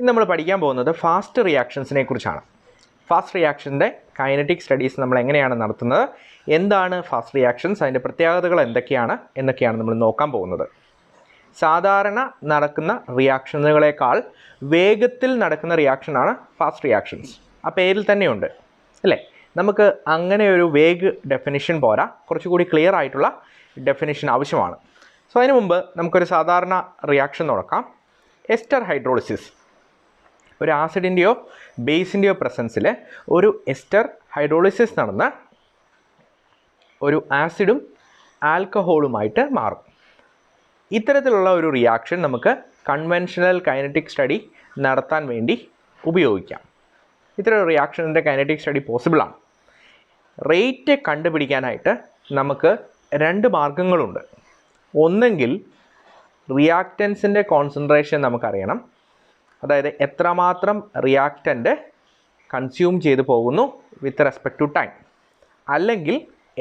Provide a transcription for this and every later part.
ഇന്ന് നമ്മൾ പഠിക്കാൻ പോകുന്നത് ഫാസ്റ്റ് റിയാക്ഷൻസിനെ കുറിച്ചാണ്. ഫാസ്റ്റ് റിയാക്ഷൻ്റെ കൈനറ്റിക് സ്റ്റഡീസ് നമ്മൾ എങ്ങനെയാണ് നടത്തുന്നത്, എന്താണ് ഫാസ്റ്റ് റിയാക്ഷൻസ്, അതിൻ്റെ പ്രത്യേകതകൾ എന്നൊക്കെയാണ് നമ്മൾ നോക്കാൻ പോകുന്നത്. സാധാരണ നടക്കുന്ന റിയാക്ഷനുകളേക്കാൾ വേഗത്തിൽ നടക്കുന്ന റിയാക്ഷനാണ് ഫാസ്റ്റ് റിയാക്ഷൻസ്. ആ പേരിൽ തന്നെയുണ്ട് അല്ലേ. നമുക്ക് അങ്ങനെ ഒരു വേഗ് ഡെഫിനിഷൻ പോരാ, കുറച്ചുകൂടി ക്ലിയർ ആയിട്ടുള്ള ഡെഫിനിഷൻ ആവശ്യമാണ്. സോ അതിന് മുമ്പ് നമുക്കൊരു സാധാരണ റിയാക്ഷൻ നോക്കാം. Ester hydrolysis. ഒരു ആസിഡിൻ്റെയോ ബേസിൻ്റെയോ പ്രസൻസിൽ ഒരു എസ്റ്റർ ഹൈഡ്രോളിസിസ് നടന്ന് ഒരു ആസിഡും ആൽക്കഹോളുമായിട്ട് മാറും. ഇത്തരത്തിലുള്ള ഒരു റിയാക്ഷൻ നമുക്ക് കൺവെൻഷണൽ കൈനറ്റിക് സ്റ്റഡി നടത്താൻ വേണ്ടി ഉപയോഗിക്കാം. ഇത്തരം ഒരു റിയാക്ഷൻ്റെ കൈനറ്റിക് സ്റ്റഡി പോസിബിളാണ്. റേറ്റ് കണ്ടുപിടിക്കാനായിട്ട് നമുക്ക് രണ്ട് മാർഗങ്ങളുണ്ട്. ഒന്നെങ്കിൽ റിയാക്റ്റൻസിൻ്റെ കോൺസെൻട്രേഷൻ നമുക്കറിയണം, അതായത് എത്രമാത്രം റിയാക്റ്റൻ്റ് കൺസ്യൂം ചെയ്തു പോകുന്നു വിത്ത് റെസ്പെക്ട് ടു ടൈം, അല്ലെങ്കിൽ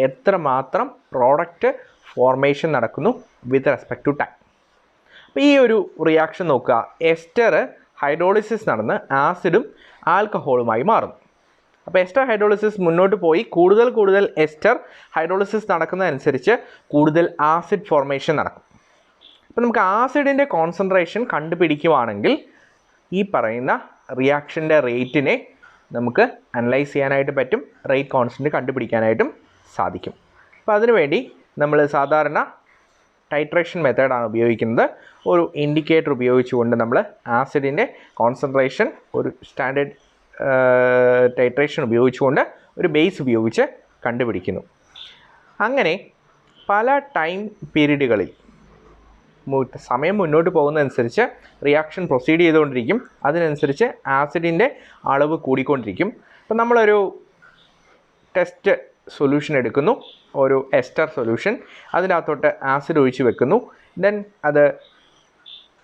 എത്രമാത്രം പ്രോഡക്റ്റ് ഫോർമേഷൻ നടക്കുന്നു വിത്ത് റെസ്പെക്ട് ടു ടൈം. അപ്പോൾ ഈ ഒരു റിയാക്ഷൻ നോക്കുക. എസ്റ്റർ ഹൈഡ്രോളിസിസ് നടന്ന് ആസിഡും ആൽക്കഹോളുമായി മാറുന്നു. അപ്പോൾ എസ്റ്റർ ഹൈഡ്രോളിസിസ് മുന്നോട്ട് പോയി കൂടുതൽ എസ്റ്റർ ഹൈഡ്രോളിസിസ് നടക്കുന്നതനുസരിച്ച് കൂടുതൽ ആസിഡ് ഫോർമേഷൻ നടക്കും. അപ്പോൾ നമുക്ക് ആസിഡിൻ്റെ കോൺസെൻട്രേഷൻ കണ്ടുപിടിക്കുവാണെങ്കിൽ ഈ പറയുന്ന റിയാക്ഷൻ്റെ റേറ്റിനെ നമുക്ക് അനലൈസ് ചെയ്യാനായിട്ട് പറ്റും, റേറ്റ് കോൺസ്റ്റൻറ്റ് കണ്ടുപിടിക്കാനായിട്ടും സാധിക്കും. അപ്പോൾ അതിനുവേണ്ടി നമ്മൾ സാധാരണ ടൈട്രേഷൻ മെത്തേഡാണ് ഉപയോഗിക്കുന്നത്. ഒരു ഇൻഡിക്കേറ്റർ ഉപയോഗിച്ചുകൊണ്ട് നമ്മൾ ആസിഡിൻ്റെ കോൺസെൻട്രേഷൻ ഒരു സ്റ്റാൻഡേർഡ് ടൈട്രേഷൻ ഉപയോഗിച്ചുകൊണ്ട് ഒരു ബേസ് ഉപയോഗിച്ച് കണ്ടുപിടിക്കുന്നു. അങ്ങനെ പല ടൈം പീരീഡുകളിൽ സമയം മുന്നോട്ട് പോകുന്നതനുസരിച്ച് റിയാക്ഷൻ പ്രൊസീഡ് ചെയ്തുകൊണ്ടിരിക്കും. അതിനനുസരിച്ച് ആസിഡിൻ്റെ അളവ് കൂടിക്കൊണ്ടിരിക്കും. അപ്പോൾ നമ്മളൊരു ടെസ്റ്റ് സൊല്യൂഷൻ എടുക്കുന്നു, ഒരു എസ്റ്റർ സൊല്യൂഷൻ, അതിനകത്തോട്ട് ആസിഡ് ഒഴിച്ച് വെക്കുന്നു. ദെൻ അത്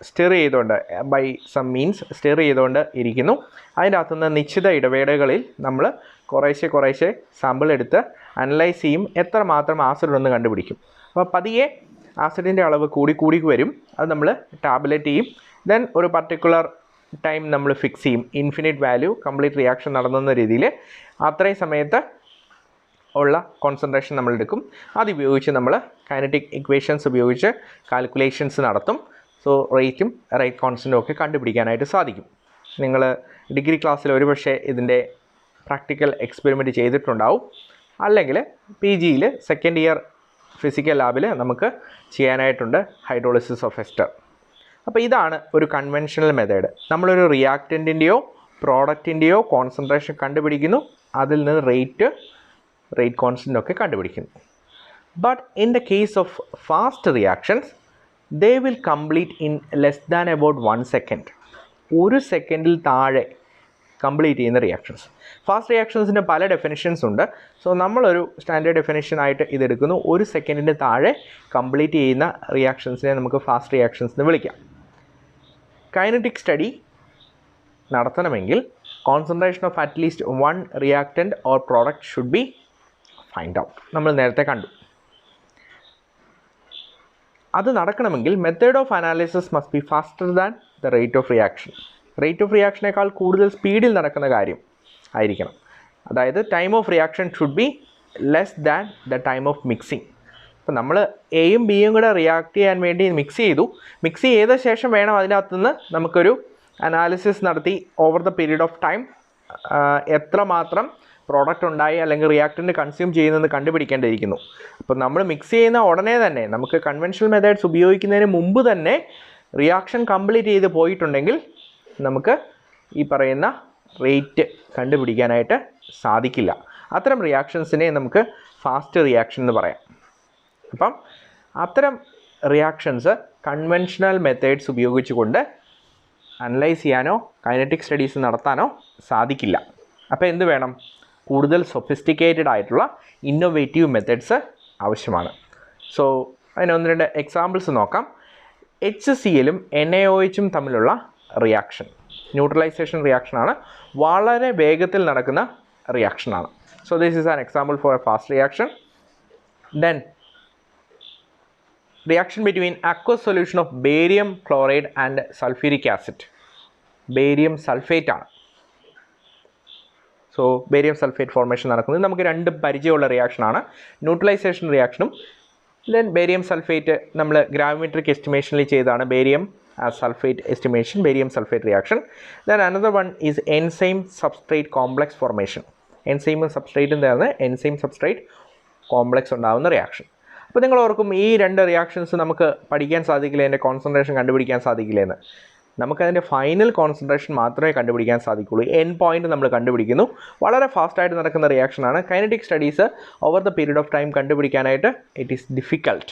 സ്റ്റിർ ചെയ്തുകൊണ്ട് ബൈ സം മീൻസ് സ്റ്റിർ ചെയ്തുകൊണ്ട് ഇരിക്കുന്നു. അതിൻ്റെ അകത്തുനിന്ന് നിശ്ചിത ഇടവേളകളിൽ നമ്മൾ കുറേശ്ശെ സാമ്പിൾ എടുത്ത് അനലൈസ് ചെയ്യും, എത്രമാത്രം ആസിഡ് ഉണ്ടെന്ന് കണ്ടുപിടിക്കും. അപ്പോൾ പതിയെ ആസിഡിൻ്റെ അളവ് കൂടി വരും. അത് നമ്മൾ ടാബ്ലറ്റ് ചെയ്യും. ദെൻ ഒരു പർട്ടിക്കുലർ ടൈം നമ്മൾ ഫിക്സ് ചെയ്യും, ഇൻഫിനിറ്റ് വാല്യൂ കംപ്ലീറ്റ് റിയാക്ഷൻ നടന്ന രീതിയിൽ. അത്രയും സമയത്ത് ഉള്ള കോൺസെൻട്രേഷൻ നമ്മൾ എടുക്കും. അത് ഉപയോഗിച്ച് നമ്മൾ കൈനറ്റിക് ഇക്വേഷൻസ് ഉപയോഗിച്ച് കാൽക്കുലേഷൻസ് നടത്തും. സോ റേറ്റും റേറ്റ് കോൺസ്റ്റൻറ്റും ഒക്കെ കണ്ടുപിടിക്കാനായിട്ട് സാധിക്കും. നിങ്ങൾ ഡിഗ്രി ക്ലാസ്സിൽ ഒരുപക്ഷെ ഇതിൻ്റെ പ്രാക്ടിക്കൽ എക്സ്പെരിമെൻറ്റ് ചെയ്തിട്ടുണ്ടാവും, അല്ലെങ്കിൽ പി ജിയിൽ സെക്കൻഡ് ഇയർ ഫിസിക്കൽ ലാബിൽ നമുക്ക് ചെയ്യാനായിട്ടുണ്ട് ഹൈഡ്രോളിസിസ് ഓഫ് എസ്റ്റർ. അപ്പോൾ ഇതാണ് ഒരു കൺവെൻഷണൽ മെത്തേഡ്. നമ്മളൊരു റിയാക്റ്റൻറ്റിൻ്റെയോ പ്രോഡക്റ്റിൻ്റെയോ കോൺസെൻട്രേഷൻ കണ്ടുപിടിക്കുന്നു, അതിൽ നിന്ന് റേറ്റ് കോൺസ്റ്റൻ്റ് ഒക്കെ കണ്ടുപിടിക്കുന്നു. But in the case of fast reactions they will complete in less than about 1 second. ഒരു സെക്കൻഡിൽ താഴെ കംപ്ലീറ്റ് ചെയ്യുന്ന റിയാക്ഷൻസ്. ഫാസ്റ്റ് റിയാക്ഷൻസിന് പല ഡെഫിനിഷൻസ് ഉണ്ട്. സോ നമ്മളൊരു സ്റ്റാൻഡേർഡ് ഡെഫിനിഷനായിട്ട് ഇതെടുക്കുന്നു. ഒരു സെക്കൻഡിന് താഴെ കംപ്ലീറ്റ് ചെയ്യുന്ന റിയാക്ഷൻസിനെ നമുക്ക് ഫാസ്റ്റ് റിയാക്ഷൻസ് എന്ന് വിളിക്കാം. കൈനറ്റിക് സ്റ്റഡി നടത്തണമെങ്കിൽ concentration of at least 1 reactant or product should be find out. നമ്മൾ നേരത്തെ കണ്ടു. അത് നടക്കണമെങ്കിൽ method of analysis must be faster than the rate of reaction. Rate of റിയാക്ഷനേക്കാൾ കൂടുതൽ സ്പീഡിൽ നടക്കുന്ന കാര്യം ആയിരിക്കണം. അതായത് time of reaction should be less than the time of mixing. അപ്പോൾ നമ്മൾ എയും ബിയും കൂടെ റിയാക്ട് ചെയ്യാൻ വേണ്ടി മിക്സ് ചെയ്ത ശേഷം വേണം അതിനകത്തുനിന്ന് നമുക്കൊരു അനാലിസിസ് നടത്തി over the period of time എത്രമാത്രം പ്രോഡക്റ്റ് ഉണ്ടായി അല്ലെങ്കിൽ റിയാക്റ്റൻ്റ് കൺസ്യൂം ചെയ്യുന്നതെന്ന് കണ്ടുപിടിക്കേണ്ടിയിരിക്കുന്നു. അപ്പോൾ നമ്മൾ മിക്സ് ചെയ്യുന്ന ഉടനെ തന്നെ നമുക്ക് കൺവെൻഷണൽ മെത്തേഡ്സ് ഉപയോഗിക്കുന്നതിന് മുമ്പ് തന്നെ റിയാക്ഷൻ കംപ്ലീറ്റ് ചെയ്ത് പോയിട്ടുണ്ടെങ്കിൽ നമുക്ക് ഈ പറയുന്ന റേറ്റ് കണ്ടുപിടിക്കാനായിട്ട് സാധിക്കില്ല. അത്തരം റിയാക്ഷൻസിനെ നമുക്ക് ഫാസ്റ്റ് റിയാക്ഷൻ എന്ന് പറയാം. അപ്പം അത്തരം റിയാക്ഷൻസ് കൺവെൻഷണൽ മെത്തേഡ്സ് ഉപയോഗിച്ചുകൊണ്ട് അനലൈസ് ചെയ്യാനോ കൈനറ്റിക് സ്റ്റഡീസ് നടത്താനോ സാധിക്കില്ല. അപ്പോൾ എന്ത് വേണം? കൂടുതൽ സൊഫിസ്റ്റിക്കേറ്റഡ് ആയിട്ടുള്ള ഇന്നോവേറ്റീവ് മെത്തേഡ്സ് ആവശ്യമാണ്. സോ അതിന് 1-2 എക്സാമ്പിൾസ് നോക്കാം. HCl-ഉം NaOH-ഉം തമ്മിലുള്ള റിയാക്ഷൻ ന്യൂട്രലൈസേഷൻ റിയാക്ഷനാണ്. വളരെ വേഗത്തിൽ നടക്കുന്ന റിയാക്ഷനാണ്. So this is an example for a fast reaction. Then reaction between aqueous solution of barium chloride and sulfuric acid. Barium sulphate ആണ്. സോ ബേരിയം സൾഫേറ്റ് ഫോർമേഷൻ നടക്കുന്നത് നമുക്ക് രണ്ട് പരിചയമുള്ള റിയാക്ഷനാണ്, ന്യൂട്രലൈസേഷൻ റിയാക്ഷനും ദെൻ ബേരിയം സൾഫേറ്റ് നമ്മൾ ഗ്രാവിമെട്രിക് എസ്റ്റിമേഷനിൽ ചെയ്തതാണ് barium sulphate estimation, barium sulphate reaction. Then another one is enzyme substrate complex formation. എൻസൈമും സബ്സ്ട്രേറ്റും ചേർന്ന് എൻസൈം സബ്സ്ട്രേറ്റ് കോംപ്ലക്സ് ഉണ്ടാകുന്ന റിയാക്ഷൻ. അപ്പോൾ നിങ്ങൾ ഓർക്കും ഈ രണ്ട് റിയാക്ഷൻസ് നമുക്ക് പഠിക്കാൻ സാധിക്കില്ല, അതിൻ്റെ കോൺസെൻട്രേഷൻ കണ്ടുപിടിക്കാൻ സാധിക്കില്ലെന്ന്. നമുക്കതിൻ്റെ ഫൈനൽ കോൺസെൻട്രേഷൻ മാത്രമേ കണ്ടുപിടിക്കാൻ സാധിക്കുള്ളൂ. എൻ പോയിന്റ് നമ്മൾ കണ്ടുപിടിക്കുന്നു. വളരെ ഫാസ്റ്റായിട്ട് നടക്കുന്ന റിയാക്ഷനാണ്. Kinetic studies over the period of time കണ്ടുപിടിക്കാനായിട്ട് ഇറ്റ് ഈസ് ഡിഫിക്കൾട്ട്.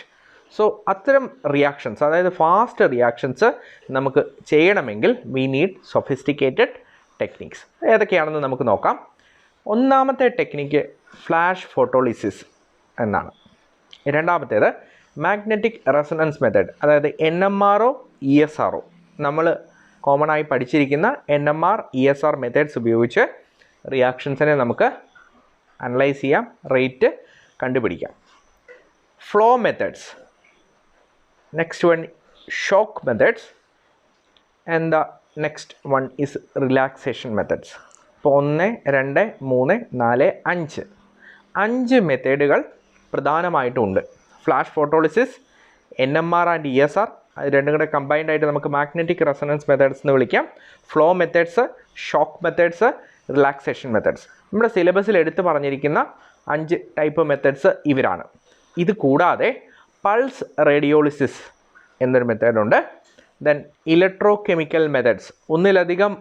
സോ അത്തരം റിയാക്ഷൻസ്, അതായത് ഫാസ്റ്റ് റിയാക്ഷൻസ് നമുക്ക് ചെയ്യണമെങ്കിൽ വി നീഡ് സൊഫിസ്റ്റിക്കേറ്റഡ് ടെക്നിക്സ്. ഏതൊക്കെയാണെന്ന് നമുക്ക് നോക്കാം. ഒന്നാമത്തെ ടെക്നിക്ക് ഫ്ലാഷ് ഫോട്ടോളിസിസ് എന്നാണ്. രണ്ടാമത്തേത് മാഗ്നറ്റിക് റെസൊണൻസ് മെത്തേഡ്, അതായത് NMR-ഓ ESR-ഓ. നമ്മൾ കോമൺ ആയി പഠിച്ചിരിക്കുന്ന NMR, ESR മെത്തേഡ്സ് ഉപയോഗിച്ച് റിയാക്ഷൻസിനെ നമുക്ക് അനലൈസ് ചെയ്യാം, റേറ്റ് കണ്ടുപിടിക്കാം. Flow methods, next one shock methods, and the next one is relaxation methods. ഇപ്പോൾ 1, 2, 3, 4, 5 മെത്തേഡുകൾ പ്രധാനമായിട്ടുമുണ്ട്. Flash photolysis, NMR and ESR, അത് രണ്ടും കൂടെ കമ്പൈൻഡ് ആയിട്ട് നമുക്ക് മാഗ്നറ്റിക് റെസൊണൻസ് മെത്തേഡ്സ് എന്ന് വിളിക്കാം. Flow methods, shock methods, relaxation methods. നമ്മുടെ സിലബസിൽ എടുത്ത് പറഞ്ഞിരിക്കുന്ന 5 ടൈപ്പ് മെത്തേഡ്സ് ഇവരാണ്. ഇത് കൂടാതെ പൾസ് റേഡിയോളിസിസ് എന്നൊരു മെത്തേഡുണ്ട്. ദെൻ ഇലക്ട്രോ കെമിക്കൽ മെത്തേഡ്സ്, ഒന്നിലധികം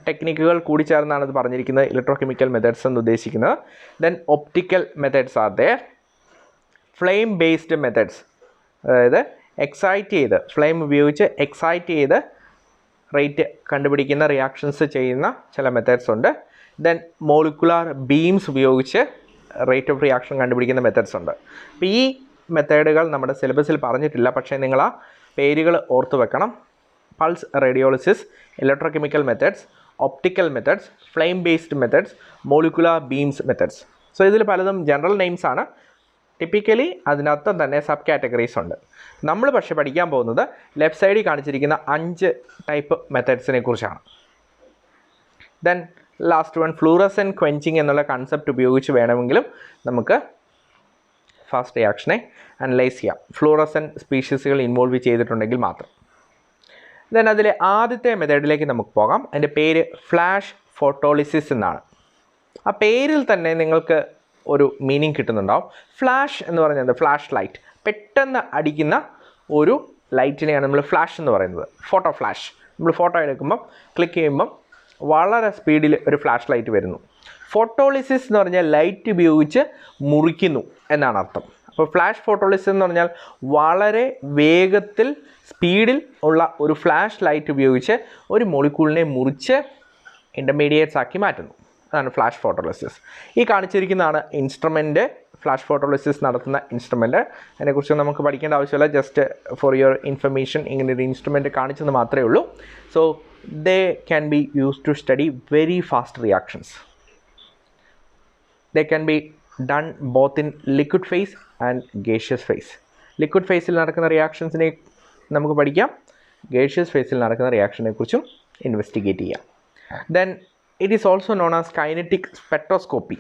ടെക്നിക്കുകൾ കൂടി ചേർന്നാണ് ഇത് പറഞ്ഞിരിക്കുന്നത്, ഇലക്ട്രോ കെമിക്കൽ മെത്തേഡ്സ് എന്ന് ഉദ്ദേശിക്കുന്നത്. Then optical methods are there. Flame based methods, അതായത് എക്സൈറ്റ് ചെയ്ത് ഫ്ലെയിം ഉപയോഗിച്ച് എക്സൈറ്റ് ചെയ്ത് റേറ്റ് കണ്ടുപിടിക്കുന്ന റിയാക്ഷൻസ് ചെയ്യുന്ന ചില മെത്തേഡ്സ് ഉണ്ട്. ദെൻ മോളിക്കുലാർ ബീംസ് ഉപയോഗിച്ച് റേറ്റ് ഓഫ് റിയാക്ഷൻ കണ്ടുപിടിക്കുന്ന മെത്തേഡ്സ് ഉണ്ട്. അപ്പോൾ ഈ മെത്തേഡുകൾ നമ്മുടെ സിലബസിൽ പറഞ്ഞിട്ടില്ല, പക്ഷേ നിങ്ങൾ ആ പേരുകൾ ഓർത്ത് വെക്കണം. Pulse radiolysis, electro chemical methods, optical methods, flame based methods, molecular beams methods. So ഇതിൽ പലതും ജനറൽ നെയിംസ് ആണ്. ടിപ്പിക്കലി അതിനകത്ത് തന്നെ സബ് കാറ്റഗറീസ് ഉണ്ട്. നമ്മൾ പക്ഷേ പഠിക്കാൻ പോകുന്നത് ലെഫ്റ്റ് സൈഡിൽ കാണിച്ചിരിക്കുന്ന 5 ടൈപ്പ് മെത്തേഡ്സിനെ കുറിച്ചാണ്. Then last one fluorescent quenching എന്നുള്ള കൺസെപ്റ്റ് ഉപയോഗിച്ച് വേണമെങ്കിലും നമുക്ക് ഫാസ്റ്റ് റിയാക്ഷനെ അനലൈസ് ചെയ്യാം, ഫ്ലൂറസൻ സ്പീഷീസുകൾ ഇൻവോൾവ് ചെയ്തിട്ടുണ്ടെങ്കിൽ മാത്രം. ദെൻ അതിലെ ആദ്യത്തെ മെത്തേഡിലേക്ക് നമുക്ക് പോകാം. അതിൻ്റെ പേര് ഫ്ലാഷ് ഫോട്ടോളിസിസ് എന്നാണ്. ആ പേരിൽ തന്നെ നിങ്ങൾക്ക് ഒരു മീനിങ് കിട്ടുന്നുണ്ടാവും. ഫ്ലാഷ് എന്ന് പറയുന്നത് ഫ്ലാഷ് ലൈറ്റ്, പെട്ടെന്ന് അടിക്കുന്ന ഒരു ലൈറ്റിനെയാണ് നമ്മൾ ഫ്ലാഷ് എന്ന് പറയുന്നത്. ഫോട്ടോ ഫ്ലാഷ്, നമ്മൾ ഫോട്ടോ എടുക്കുമ്പം ക്ലിക്ക് ചെയ്യുമ്പം വളരെ സ്പീഡിൽ ഒരു ഫ്ലാഷ് ലൈറ്റ് വരുന്നു. ഫോട്ടോളിസിസ് എന്ന് പറഞ്ഞാൽ ലൈറ്റ് ഉപയോഗിച്ച് മുറിക്കുന്നു എന്നാണ് അർത്ഥം. അപ്പോൾ ഫ്ലാഷ് ഫോട്ടോളിസിസ് എന്ന് പറഞ്ഞാൽ വളരെ വേഗത്തിൽ സ്പീഡിൽ ഉള്ള ഒരു ഫ്ലാഷ് ലൈറ്റ് ഉപയോഗിച്ച് ഒരു മോളിക്യൂളിനെ മുറിച്ച് ഇൻ്റർമീഡിയറ്റ്സ് ആക്കി മാറ്റുന്നു. അതാണ് ഫ്ലാഷ് ഫോട്ടോളിസിസ്. ഈ കാണിച്ചിരിക്കുന്നതാണ് ഇൻസ്ട്രുമെൻറ്റ്, ഫ്ലാഷ് ഫോട്ടോളിസിസ് നടത്തുന്ന ഇൻസ്ട്രുമെൻറ്റ്. അതിനെക്കുറിച്ച് നമുക്ക് പഠിക്കേണ്ട ആവശ്യമില്ല, ജസ്റ്റ് ഫോർ യുവർ ഇൻഫർമേഷൻ ഇങ്ങനൊരു ഇൻസ്ട്രുമെൻറ്റ് കാണിച്ചെന്ന് മാത്രമേ ഉള്ളൂ. So they can be use to study very fast reactions. They can be done both in liquid phase and gaseous phase. Liquid ഫേസിൽ നടക്കുന്ന റിയാക്ഷൻസിനെ നമുക്ക് പഠിക്കാം, ഗേഷ്യസ് ഫേസിൽ നടക്കുന്ന റിയാക്ഷനെ കുറിച്ചും ഇൻവെസ്റ്റിഗേറ്റ് ചെയ്യാം. Then it is also known as kinetic spectroscopy.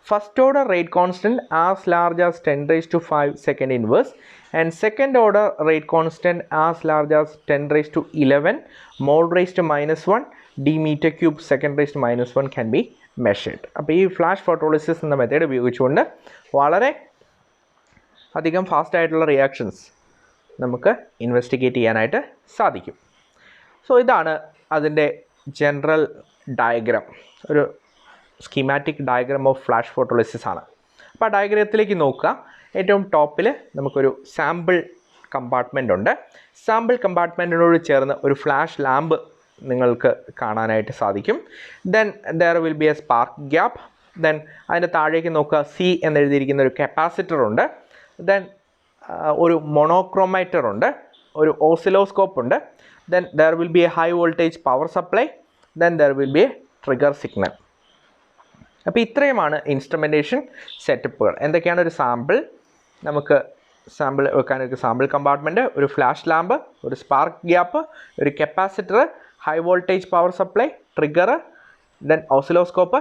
First order rate constant as large as 10 raised to 5 second inverse and second order rate constant as large as 10 raised to 11 mole raised to -1 d meter cube second raised to -1 can be measured. അപ്പോൾ ഈ flash photolysis എന്ന method ഉപയോഗിച്ചുകൊണ്ട് വളരെ അധികം fast ആയിട്ടുള്ള reactions നമുക്ക് investigate ചെയ്യാനായിട്ട് സാധിക്കും. സോ ഇതാണ് അതിൻ്റെ ജനറൽ ഡയഗ്രാം, ഒരു schematic diagram of flash photolysis ആണ്. അപ്പോൾ ആ ഡയഗ്രത്തിലേക്ക് നോക്കുക. ഏറ്റവും ടോപ്പിൽ നമുക്കൊരു സാമ്പിൾ കമ്പാർട്ട്മെൻ്റ് ഉണ്ട്. സാമ്പിൾ കമ്പാർട്ട്മെൻറ്റിനോട് ചേർന്ന് ഒരു ഫ്ലാഷ് ലാമ്പ് നിങ്ങൾക്ക് കാണാനായിട്ട് സാധിക്കും. Then there will be A spark gap. Then അതിൻ്റെ താഴേക്ക് നോക്കുക, C എന്നെഴുതിയിരിക്കുന്ന ഒരു കപ്പാസിറ്റർ ഉണ്ട്. ദെൻ ഒരു മോണോക്രോമൈറ്റർ ഉണ്ട്, ഒരു ഓസിലോസ്കോപ്പ് ഉണ്ട്. Then there will be a high voltage power supply. Then there will be a trigger signal. അപ്പോൾ ഇത്രയുമാണ് ഇൻസ്ട്രുമെൻറ്റേഷൻ സെറ്റപ്പുകൾ. എന്തൊക്കെയാണ്? ഒരു സാമ്പിൾ, നമുക്ക് സാമ്പിൾ വെക്കാനൊരു സാമ്പിൾ കമ്പാർട്ട്മെൻറ്റ്, ഒരു ഫ്ലാഷ് ലാമ്പ്, ഒരു സ്പാർക്ക് ഗ്യാപ്പ്, ഒരു capacitor, high voltage power supply, trigger, then oscilloscope,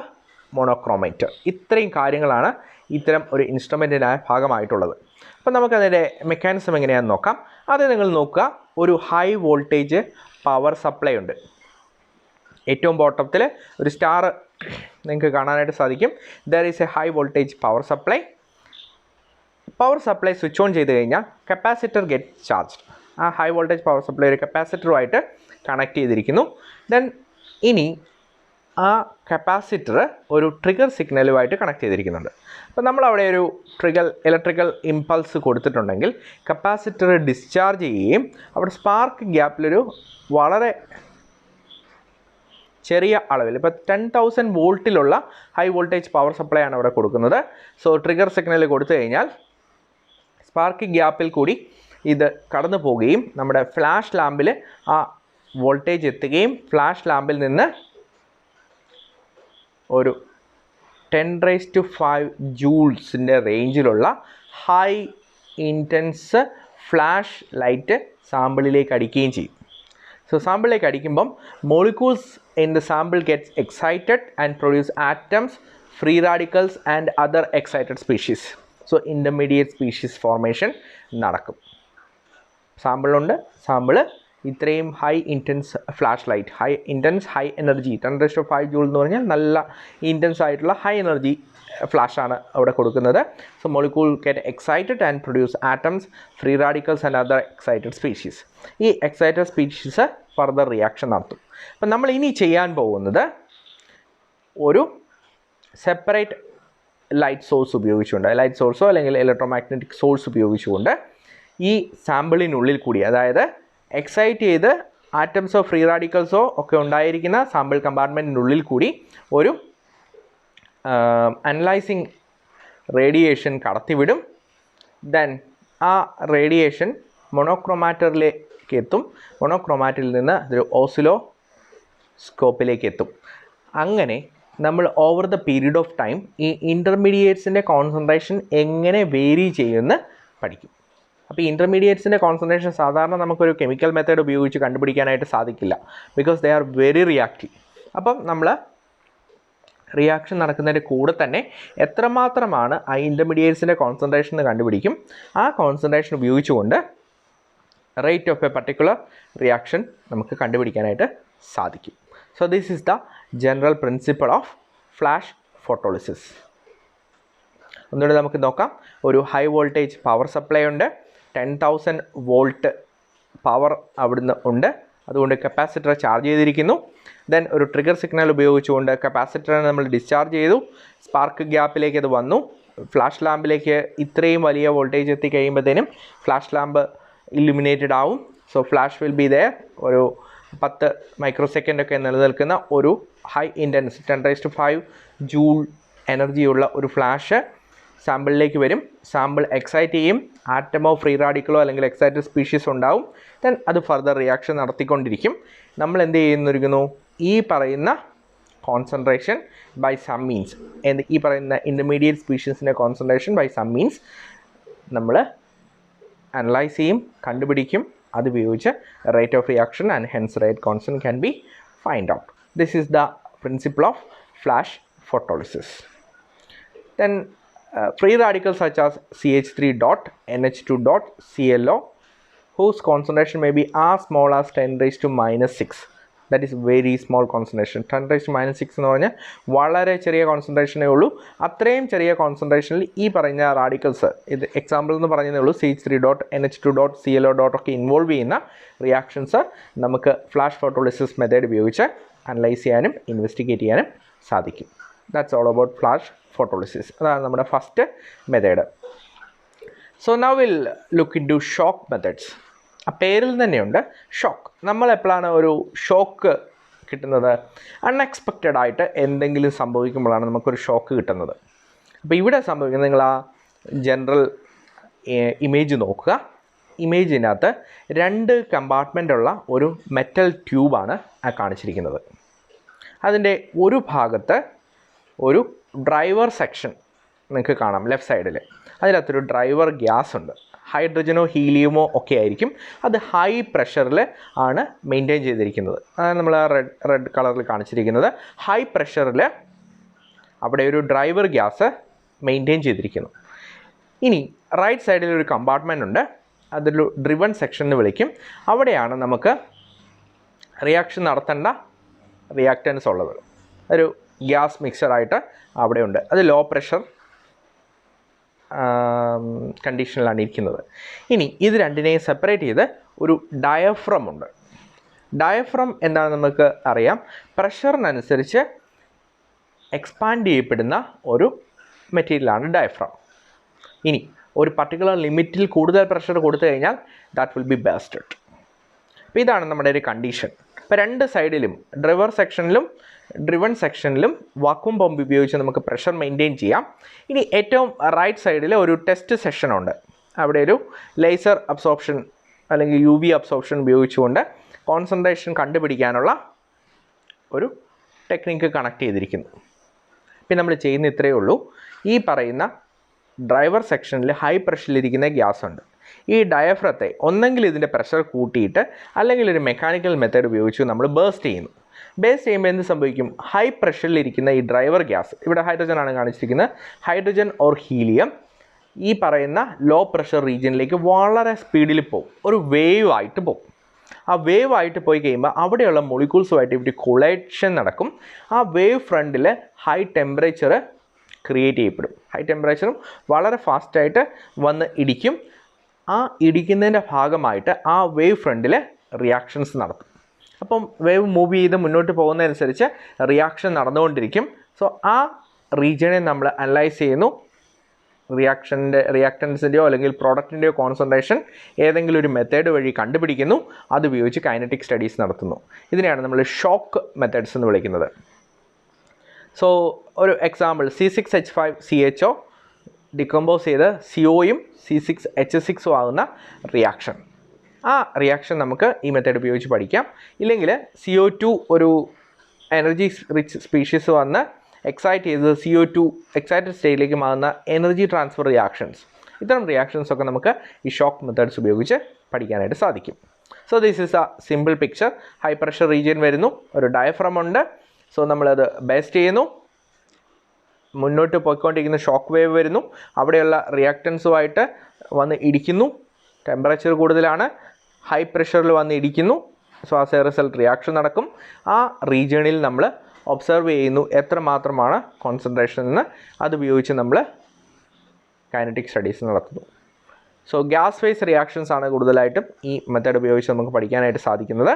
monochromator. ഇത്രയും കാര്യങ്ങളാണ് ഇത്തരം ഒരു ഇൻസ്ട്രുമെൻറ്റിൻ്റെ ഭാഗമായിട്ടുള്ളത്. അപ്പോൾ നമുക്കതിൻ്റെ മെക്കാനിസം എങ്ങനെയാണെന്ന് നോക്കാം. അത് നിങ്ങൾ നോക്കുക, ഒരു ഹൈ വോൾട്ടേജ് പവർ സപ്ലൈ ഉണ്ട്. ഏറ്റവും ബോട്ടത്തിൽ ഒരു സ്റ്റാർ നിങ്ങൾക്ക് കാണാനായിട്ട് സാധിക്കും. There is A high voltage power supply. Power supply switch on ചെയ്ത് കഴിഞ്ഞാൽ കപ്പാസിറ്റർ ഗെറ്റ് ചാർജ്ഡ്. ആ ഹൈ വോൾട്ടേജ് പവർ സപ്ലൈ ഒരു കപ്പാസിറ്ററുമായിട്ട് കണക്ട് ചെയ്തിരിക്കുന്നു. ദെൻ ഇനി ആ കപ്പാസിറ്റർ ഒരു ട്രിഗർ സിഗ്നലുമായിട്ട് കണക്ട് ചെയ്തിരിക്കുന്നുണ്ട്. അപ്പോൾ നമ്മളവിടെ ഒരു ഇലക്ട്രിക്കൽ ഇമ്പൾസ് കൊടുത്തിട്ടുണ്ടെങ്കിൽ കപ്പാസിറ്റർ ഡിസ്ചാർജ് ചെയ്യുകയും അവിടെ സ്പാർക്ക് ഗ്യാപ്പിലൊരു വളരെ ചെറിയ അളവിൽ, ഇപ്പോൾ 10,000 വോൾട്ടിലുള്ള ഹൈ വോൾട്ടേജ് പവർ സപ്ലൈ ആണ് അവിടെ കൊടുക്കുന്നത്. സോ ട്രിഗർ സിഗ്നൽ കൊടുത്തു കഴിഞ്ഞാൽ സ്പാർക്ക് ഗ്യാപ്പിൽ കൂടി ഇത് കടന്നു പോവുകയും നമ്മുടെ ഫ്ലാഷ് ലാമ്പിൽ ആ വോൾട്ടേജ് എത്തുകയും ഫ്ലാഷ് ലാമ്പിൽ നിന്ന് ഒരു 10⁵ ജൂൾസിൻ്റെ റേഞ്ചിലുള്ള ഹൈ ഇൻറ്റൻസ് ഫ്ലാഷ് ലൈറ്റ് സാമ്പിളിലേക്ക് അടിക്കുകയും ചെയ്യും. സോ സാമ്പിളിലേക്ക് അടിക്കുമ്പം molecules in the sample gets excited and produce atoms, free radicals and other excited species. So intermediate species formation നടക്കും. സാമ്പിളുണ്ട്, സാമ്പിള് ഇത്രയും high intense flash light, high energy 10⁵ joule എന്ന് പറഞ്ഞാൽ നല്ല ഇൻറ്റൻസ് ആയിട്ടുള്ള ഹൈ എനർജി ഫ്ലാഷാണ് അവിടെ കൊടുക്കുന്നത്. So molecule get excited and produce atoms, free radicals and other excited species. ഈ എക്സൈറ്റഡ് സ്പീഷീസ് ഫർദർ റിയാക്ഷൻ നടത്തും. അപ്പം നമ്മൾ ഇനി ചെയ്യാൻ പോകുന്നത് ഒരു സെപ്പറേറ്റ് ലൈറ്റ് സോഴ്സ് ഉപയോഗിച്ചുകൊണ്ട്, ലൈറ്റ് സോഴ്സോ അല്ലെങ്കിൽ ഇലക്ട്രോമാഗ്നറ്റിക് സോഴ്സ് ഉപയോഗിച്ചുകൊണ്ട് ഈ സാമ്പിളിനുള്ളിൽ കൂടി, അതായത് എക്സൈറ്റ് ചെയ്ത് ആറ്റംസോ ഫ്രീ റാഡിക്കൽസോ ഒക്കെ ഉണ്ടായിരിക്കുന്ന സാമ്പിൾ കമ്പാർട്ട്മെൻറ്റിനുള്ളിൽ കൂടി ഒരു അനലൈസിങ് റേഡിയേഷൻ കടത്തിവിടും. ദെൻ ആ റേഡിയേഷൻ മോണോക്രോമാറ്ററിലേക്ക് എത്തും. മോണോക്രോമാറ്ററിൽ നിന്ന് അതൊരു ഓസിലോസ്കോപ്പിലേക്ക് എത്തും. അങ്ങനെ നമ്മൾ over the period of time ഈ ഇൻ്റർമീഡിയേറ്റ്സിൻ്റെ കോൺസെൻട്രേഷൻ എങ്ങനെ വേരി ചെയ്യുമെന്ന് പഠിക്കും. അപ്പോൾ ഈ ഇൻ്റർമീഡിയേറ്റ്സിൻ്റെ കോൺസെൻട്രേഷൻ സാധാരണ നമുക്കൊരു കെമിക്കൽ മെത്തേഡ് ഉപയോഗിച്ച് കണ്ടുപിടിക്കാനായിട്ട് സാധിക്കില്ല, because they are very reactive. അപ്പം നമ്മൾ റിയാക്ഷൻ നടക്കുന്നതിൻ്റെ കൂടെ തന്നെ എത്രമാത്രമാണ് ആ ഇൻ്റർമീഡിയേറ്റ്സിൻ്റെ കോൺസെൻട്രേഷൻ എന്ന് കണ്ടുപിടിക്കും. ആ കോൺസെൻട്രേഷൻ ഉപയോഗിച്ചുകൊണ്ട് rate of A particular reaction നമുക്ക് കണ്ടുപിടിക്കാനായിട്ട് സാധിക്കും. So this is the general principle of flash photolysis. ഒന്നുകൂടി നമുക്ക് നോക്കാം. ഒരു ഹൈ വോൾട്ടേജ് പവർ സപ്ലൈ ഉണ്ട്, 10,000 വോൾട്ട് പവർ അവിടുന്ന് ഉണ്ട്, അതുകൊണ്ട് കപ്പാസിറ്റർ ചാർജ് ചെയ്തിരിക്കുന്നു. ദെൻ ഒരു ട്രിഗർ സിഗ്നൽ ഉപയോഗിച്ചുകൊണ്ട് കപ്പാസിറ്ററിനെ നമ്മൾ ഡിസ്ചാർജ് ചെയ്തു. സ്പാർക്ക് ഗ്യാപ്പിലേക്ക് അത് വന്നു. ഫ്ലാഷ് ലാമ്പിലേക്ക് ഇത്രയും വലിയ വോൾട്ടേജ് എത്തിക്കഴിയുമ്പോഴത്തേനും ഫ്ലാഷ് ലാമ്പ് ഇല്ലുമിനേറ്റഡ് ആവും. So flash will be there. ഒരു 10 മൈക്രോസെക്കൻഡൊക്കെ നിലനിൽക്കുന്ന ഒരു ഹൈ ഇൻറ്റൻസ് 10⁵ ജൂൾ എനർജിയുള്ള ഒരു ഫ്ലാഷ് സാമ്പിളിലേക്ക് വരും. സാമ്പിൾ എക്സൈറ്റ് ചെയ്യും. ആറ്റമോ ഫ്രീ റാഡിക്കലോ അല്ലെങ്കിൽ എക്സൈറ്റഡ് സ്പീഷീസ് ഉണ്ടാവും. ദെൻ അത് ഫർദർ റിയാക്ഷൻ നടത്തിക്കൊണ്ടിരിക്കും. നമ്മൾ എന്ത് ചെയ്യുന്നിരിക്കുന്നു, ഈ പറയുന്ന കോൺസെൻട്രേഷൻ ബൈ സം മീൻസ്, ഈ പറയുന്ന ഇൻ്റർമീഡിയറ്റ് സ്പീഷീസിൻ്റെ കോൺസെൻട്രേഷൻ ബൈ സം മീൻസ് നമ്മൾ അനലൈസ് ചെയ്യും, കണ്ടുപിടിക്കും. അത് ഉപയോഗിച്ച് rate of reaction and hence rate constant can be find out. This is the principle of flash photolysis. Then free radicals such as CH3 dot, NH2 dot, ClO, whose concentration may be as small as 10⁻⁻⁶. That is very small concentration. 10⁻⁻⁶ എന്ന് പറഞ്ഞാൽ വളരെ ചെറിയ കോൺസെൻട്രേഷനേ ഉള്ളൂ. അത്രയും ചെറിയ കോൺസെൻട്രേഷനിൽ ഈ പറഞ്ഞ radicals, ഇത് എക്സാമ്പിൾ എന്ന് പറയുന്നതേ ഉള്ളൂ, CH3 dot, NH2 dot, ClO dot ഒക്കെ ഇൻവോൾവ് ചെയ്യുന്ന റിയാക്ഷൻസ് നമുക്ക് ഫ്ലാഷ് ഫോട്ടോളിസിസ് മെത്തേഡ് ഉപയോഗിച്ച് അനലൈസ് ചെയ്യാനും ഇൻവെസ്റ്റിഗേറ്റ് ചെയ്യാനും സാധിക്കും. That's all about flash photolysis. അതാണ് നമ്മുടെ first method. So now will look into shock methods. ആ പേരിൽ തന്നെയുണ്ട് ഷോക്ക്. നമ്മളെപ്പോഴാണ് ഒരു ഷോക്ക് കിട്ടുന്നത്? അൺഎക്സ്പെക്റ്റഡ് ആയിട്ട് എന്തെങ്കിലും സംഭവിക്കുമ്പോഴാണ് നമുക്കൊരു ഷോക്ക് കിട്ടുന്നത്. അപ്പോൾ ഇവിടെ സംഭവിക്കുന്നത്, നിങ്ങൾ ആ ജനറൽ ഇമേജ് നോക്കുക. ഇമേജിനകത്ത് 2 കമ്പാർട്ട്മെൻറ്റുള്ള ഒരു മെറ്റൽ ട്യൂബാണ് കാണിച്ചിരിക്കുന്നത്. അതിൻ്റെ ഒരു ഭാഗത്ത് ഒരു ഡ്രൈവർ സെക്ഷൻ നിങ്ങൾക്ക് കാണാം ലെഫ്റ്റ് സൈഡിൽ. അതിനകത്തൊരു ഡ്രൈവർ ഗ്യാസ് ഉണ്ട്, ഹൈഡ്രജനോ ഹീലിയമോ ഒക്കെ ആയിരിക്കും. അത് ഹൈ പ്രഷറിൽ ആണ് മെയിൻറ്റെയിൻ ചെയ്തിരിക്കുന്നത്. അതാണ് നമ്മൾ ആ റെഡ് കളറിൽ കാണിച്ചിരിക്കുന്നത്. ഹൈ പ്രഷറിൽ അവിടെ ഒരു ഡ്രൈവർ ഗ്യാസ് മെയിൻറ്റെയിൻ ചെയ്തിരിക്കുന്നു. ഇനി റൈറ്റ് സൈഡിൽ ഒരു കമ്പാർട്ട്മെൻ്റ് ഉണ്ട്, അതൊരു ഡ്രിവൺ സെക്ഷൻ എന്ന് വിളിക്കും. അവിടെയാണ് നമുക്ക് റിയാക്ഷൻ നടത്തേണ്ട റിയാക്റ്റൻസ് ഉള്ളത്. ഒരു ഗ്യാസ് മിക്സറായിട്ട് അവിടെയുണ്ട്. അത് ലോ പ്രഷർ കണ്ടീഷനിലാണ് ഇരിക്കുന്നത്. ഇനി ഇത് രണ്ടിനെയും സെപ്പറേറ്റ് ചെയ്ത് ഒരു ഡയഫ്രം ഉണ്ട്. ഡയഫ്രം എന്താണെന്ന് നമുക്ക് അറിയാം. പ്രഷറിനനുസരിച്ച് എക്സ്പാൻഡ് ചെയ്യപ്പെടുന്ന ഒരു മെറ്റീരിയലാണ് ഡയഫ്രം. ഇനി ഒരു പർട്ടിക്കുലർ ലിമിറ്റിൽ കൂടുതൽ പ്രഷർ കൊടുത്തു കഴിഞ്ഞാൽ ദാറ്റ് വിൽ ബി ബേസ്റ്റഡ്. അപ്പോൾ ഇതാണ് നമ്മുടെ ഒരു കണ്ടീഷൻ. ഇപ്പോൾ രണ്ട് സൈഡിലും ഡ്രിവൺ സെക്ഷനിലും വാക്വം പമ്പ് ഉപയോഗിച്ച് നമുക്ക് പ്രഷർ മെയിൻറ്റെയിൻ ചെയ്യാം. ഇനി ഏറ്റവും റൈറ്റ് സൈഡിൽ ഒരു ടെസ്റ്റ് സെക്ഷനുണ്ട്. അവിടെ ഒരു ലേസർ അബ്സോർപ്ഷൻ അല്ലെങ്കിൽ UV അബ്സോർപ്ഷൻ ഉപയോഗിച്ചുകൊണ്ട് കോൺസെൻട്രേഷൻ കണ്ടുപിടിക്കാനുള്ള ഒരു ടെക്നിക്ക് കണക്ട് ചെയ്തിരിക്കുന്നു. പിന്നെ നമ്മൾ ചെയ്യുന്ന ഇത്രയേ ഉള്ളൂ. ഈ പറയുന്ന ഡ്രൈവർ സെക്ഷനിൽ ഹൈ പ്രഷറിലിരിക്കുന്ന ഗ്യാസ് ഉണ്ട്. ഈ ഡയഫ്രത്തെ ഒന്നെങ്കിൽ ഇതിൻ്റെ പ്രഷർ കൂട്ടിയിട്ട് അല്ലെങ്കിൽ ഒരു മെക്കാനിക്കൽ മെത്തേഡ് ഉപയോഗിച്ച് നമ്മൾ ബേസ്റ്റ് ചെയ്യുന്നു. ബേസ്റ്റ് ചെയ്യുമ്പോൾ എന്ത് സംഭവിക്കും? ഹൈ പ്രഷറിലിരിക്കുന്ന ഈ ഡ്രൈവർ ഗ്യാസ്, ഇവിടെ ഹൈഡ്രജൻ ആണ് കാണിച്ചിരിക്കുന്നത്, ഹൈഡ്രജൻ ഓർ ഹീലിയം ഈ പറയുന്ന ലോ പ്രഷർ റീജിയനിലേക്ക് വളരെ സ്പീഡിൽ പോകും. ഒരു വേവ് ആയിട്ട് പോകും. ആ വേവ് ആയിട്ട് പോയി കഴിയുമ്പോൾ അവിടെയുള്ള മോളിക്യൂൾസുമായിട്ട് ഇവിടെ കൊളൈഷൻ നടക്കും. ആ വേവ് ഫ്രണ്ടിൽ ഹൈ ടെമ്പറേച്ചർ ക്രിയേറ്റ് ചെയ്യപ്പെടും. ഹൈ ടെമ്പറേച്ചറും വളരെ ഫാസ്റ്റായിട്ട് വന്ന് ഇടിക്കും. ആ ഇടിക്കുന്നതിൻ്റെ ഭാഗമായിട്ട് ആ വേവ് ഫ്രണ്ടിൽ റിയാക്ഷൻസ് നടത്തും. അപ്പം വേവ് മൂവ് ചെയ്ത് മുന്നോട്ട് പോകുന്നതനുസരിച്ച് റിയാക്ഷൻ നടന്നുകൊണ്ടിരിക്കും. സോ ആ റീജിയനെ നമ്മൾ അനലൈസ് ചെയ്യുന്നു. റിയാക്റ്റൻസിൻ്റെയോ അല്ലെങ്കിൽ പ്രോഡക്റ്റിൻ്റെയോ കോൺസെൻട്രേഷൻ ഏതെങ്കിലും ഒരു മെത്തേഡ് വഴി കണ്ടുപിടിക്കുന്നു. അതുപയോഗിച്ച് കൈനറ്റിക് സ്റ്റഡീസ് നടത്തുന്നു. ഇതിനെയാണ് നമ്മൾ ഷോക്ക് മെത്തേഡ്സ് എന്ന് വിളിക്കുന്നത്. സോ ഒരു എക്സാമ്പിൾ, C6H5CHO ഡിക്കമ്പോസ് ചെയ്ത് CO-യും C6H6ഉം ആകുന്ന റിയാക്ഷൻ. ആ റിയാക്ഷൻ നമുക്ക് ഈ മെത്തേഡ് ഉപയോഗിച്ച് പഠിക്കാം. ഇല്ലെങ്കിൽ CO2 ഒരു എനർജി റിച്ച് സ്പീഷീസ് വന്ന് എക്സൈറ്റ് ചെയ്ത് CO2 എക്സൈറ്റഡ് സ്റ്റേറ്റിലേക്ക് മാറുന്ന എനർജി ട്രാൻസ്ഫർ റിയാക്ഷൻസ്, ഇത്തരം റിയാക്ഷൻസൊക്കെ നമുക്ക് ഈ ഷോക്ക് മെത്തേഡ്സ് ഉപയോഗിച്ച് പഠിക്കാനായിട്ട് സാധിക്കും. So this is A simple picture. High pressure region വരുന്നു, ഒരു ഡയഫ്രം ഉണ്ട്. സോ നമ്മളത് ബേസ്റ്റ് ചെയ്യുന്നു. മുന്നോട്ട് പോയിക്കൊണ്ടിരിക്കുന്ന ഷോക്ക് വേവ് വരുന്നു, അവിടെയുള്ള റിയാക്റ്റൻസുമായിട്ട് വന്ന് ഇടിക്കുന്നു. ടെമ്പറേച്ചർ കൂടുതലാണ്, ഹൈ പ്രഷറിൽ വന്ന് ഇടിക്കുന്നു. So as a result reaction നടക്കും. ആ റീജിയണിൽ നമ്മൾ ഒബ്സർവ് ചെയ്യുന്നു എത്രമാത്രമാണ് കോൺസെൻട്രേഷൻ എന്ന്. അതുപയോഗിച്ച് നമ്മൾ കൈനറ്റിക് സ്റ്റഡീസ് നടത്തുന്നു. സോ ഗ്യാസ് ഫേസ് റിയാക്ഷൻസ് ആണ് കൂടുതലായിട്ടും ഈ മെത്തേഡ് ഉപയോഗിച്ച് നമുക്ക് പഠിക്കാനായിട്ട് സാധിക്കുന്നത്.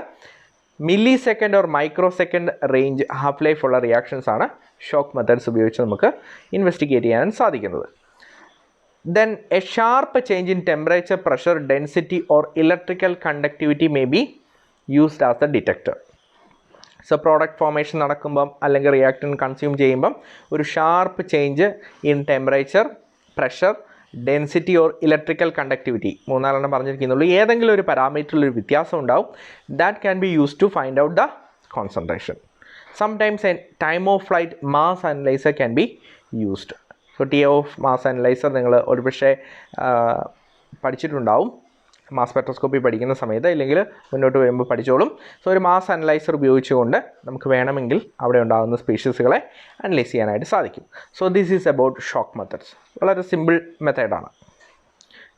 Milli second or micro second range half life ഉള്ള റിയാക്ഷൻസ് ആണ് ഷോക്ക് മെത്തേഡ്സ് ഉപയോഗിച്ച് നമുക്ക് ഇൻവെസ്റ്റിഗേറ്റ് ചെയ്യാൻ സാധിക്കുന്നത്. Then a sharp change in temperature, pressure, density or electrical conductivity may be used as the detector. So product formation നടക്കുമ്പം അല്ലെങ്കിൽ reactant consume ചെയ്യുമ്പം ഒരു sharp change in temperature, pressure, density or electrical conductivity, മൂന്നാലെണ്ണം പറഞ്ഞിരിക്കുന്നുള്ളൂ, ഏതെങ്കിലും ഒരു പാരാമീറ്ററിൽ ഒരു വ്യത്യാസം ഉണ്ടാവും. That can be use to find out the concentration. Sometimes a time of flight mass analyser can be used. So TO mass analyser നിങ്ങൾ ഒരുപക്ഷെ പഠിച്ചിട്ടുണ്ടാവും മാസ് സ്പെക്ട്രോസ്കോപ്പി പഠിക്കുന്ന സമയത്ത്, ഇല്ലെങ്കിൽ മുന്നോട്ട് വരുമ്പോൾ പഠിച്ചോളും. സോ ഒരു മാസ് അനലൈസർ ഉപയോഗിച്ചുകൊണ്ട് നമുക്ക് വേണമെങ്കിൽ അവിടെ ഉണ്ടാകുന്ന സ്പീഷീസുകളെ അനലൈസ് ചെയ്യാനായിട്ട് സാധിക്കും. So this is about shock methods. വളരെ സിമ്പിൾ മെത്തേഡാണ്.